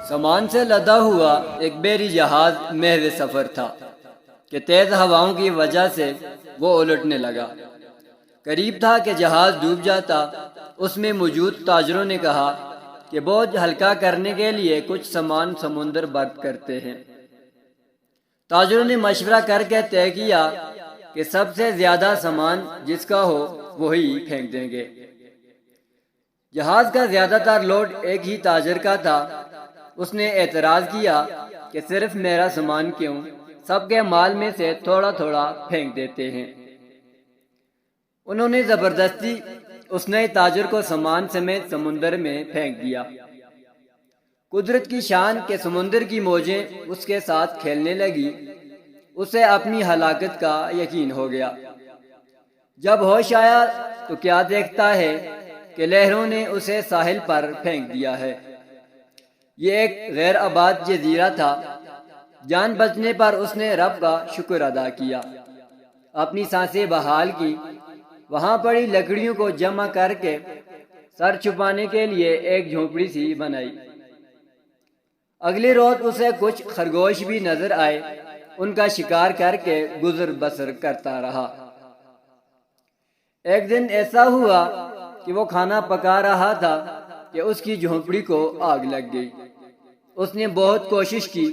سامان سے لدا ہوا ایک بحری جہاز محض سفر تھا کہ تیز ہواؤں کی وجہ سے وہ الٹنے لگا۔ قریب تھا کہ جہاز ڈوب جاتا۔ اس میں موجود تاجروں نے کہا کہ بوجھ ہلکا کرنے کے لیے کچھ سامان سمندر برد کرتے ہیں۔ تاجروں نے مشورہ کر کے طے کیا کہ سب سے زیادہ سامان جس کا ہو وہی پھینک دیں گے۔ جہاز کا زیادہ تر لوڈ ایک ہی تاجر کا تھا۔ اس نے اعتراض کیا کہ صرف میرا سامان کیوں، سب کے مال میں سے تھوڑا تھوڑا پھینک دیتے ہیں۔ انہوں نے زبردستی اس نئے تاجر کو سامان سمیت سمندر میں پھینک دیا۔ قدرت کی شان کہ سمندر کی موجیں اس کے ساتھ کھیلنے لگی، اسے اپنی ہلاکت کا یقین ہو گیا۔ جب ہوش آیا تو کیا دیکھتا ہے کہ لہروں نے اسے ساحل پر پھینک دیا ہے۔ یہ ایک غیر آباد جزیرہ تھا۔ جان بچنے پر اس نے رب کا شکر ادا کیا، اپنی سانسیں بحال کی، وہاں پڑی لکڑیوں کو جمع کر کے سر چھپانے کے لیے ایک جھونپڑی سی بنائی۔ اگلی روز اسے کچھ خرگوش بھی نظر آئے، ان کا شکار کر کے گزر بسر کرتا رہا۔ ایک دن ایسا ہوا کہ وہ کھانا پکا رہا تھا کہ اس کی جھونپڑی کو آگ لگ گئی۔ اس نے بہت کوشش کی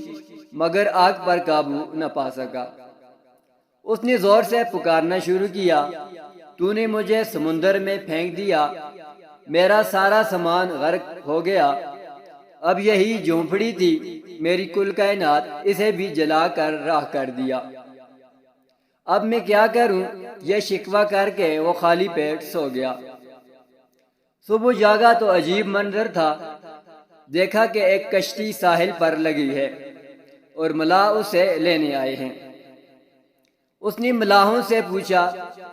مگر آگ پر قابو نہ پا سکا۔ اس نے زور سے پکارنا شروع کیا، تو نے مجھے سمندر میں پھینک دیا، میرا سارا سامان غرق ہو گیا، اب یہی جھونپڑی تھی میری کل کائنات، اسے بھی جلا کر راہ کر دیا، اب میں کیا کروں؟ یہ شکوہ کر کے وہ خالی پیٹ سو گیا۔ صبح جاگا تو عجیب منظر تھا۔ دیکھا کہ ایک کشتی ساحل پر لگی ہے اور ملاح اسے لینے آئے ہیں۔ اس نے ملاحوں سے پوچھا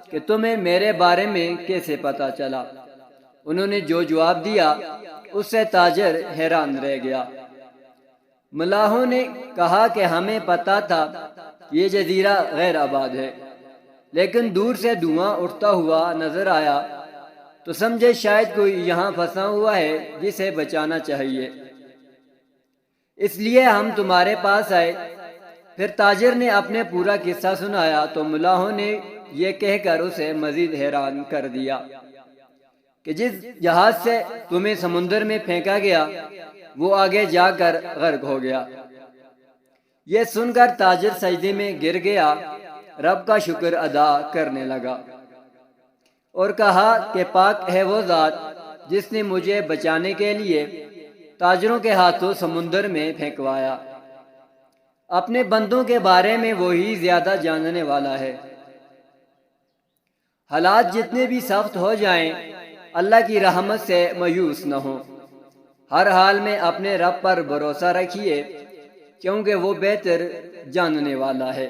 کہ تمہیں میرے بارے میں کیسے پتا چلا؟ انہوں نے جو جواب دیا اس سے تاجر حیران رہ گیا۔ ملاحوں نے کہا کہ ہمیں پتا تھا یہ جزیرہ غیر آباد ہے، لیکن دور سے دھواں اٹھتا ہوا نظر آیا تو سمجھے شاید کوئی یہاں پھنسا ہوا ہے جسے بچانا چاہیے، اس لیے ہم تمہارے پاس آئے۔ پھر تاجر نے اپنے پورا قصہ سنایا تو ملاحوں نے یہ کہہ کر اسے مزید حیران کر دیا کہ جس جہاز سے تمہیں سمندر میں پھینکا گیا وہ آگے جا کر غرق ہو گیا۔ یہ سن کر تاجر سجدے میں گر گیا، رب کا شکر ادا کرنے لگا اور کہا کہ پاک ہے وہ ذات جس نے مجھے بچانے کے لیے تاجروں کے ہاتھوں سمندر میں پھینکوایا۔ اپنے بندوں کے بارے میں وہی زیادہ جاننے والا ہے۔ حالات جتنے بھی سخت ہو جائیں اللہ کی رحمت سے مایوس نہ ہوں، ہر حال میں اپنے رب پر بھروسہ رکھیے کیونکہ وہ بہتر جاننے والا ہے۔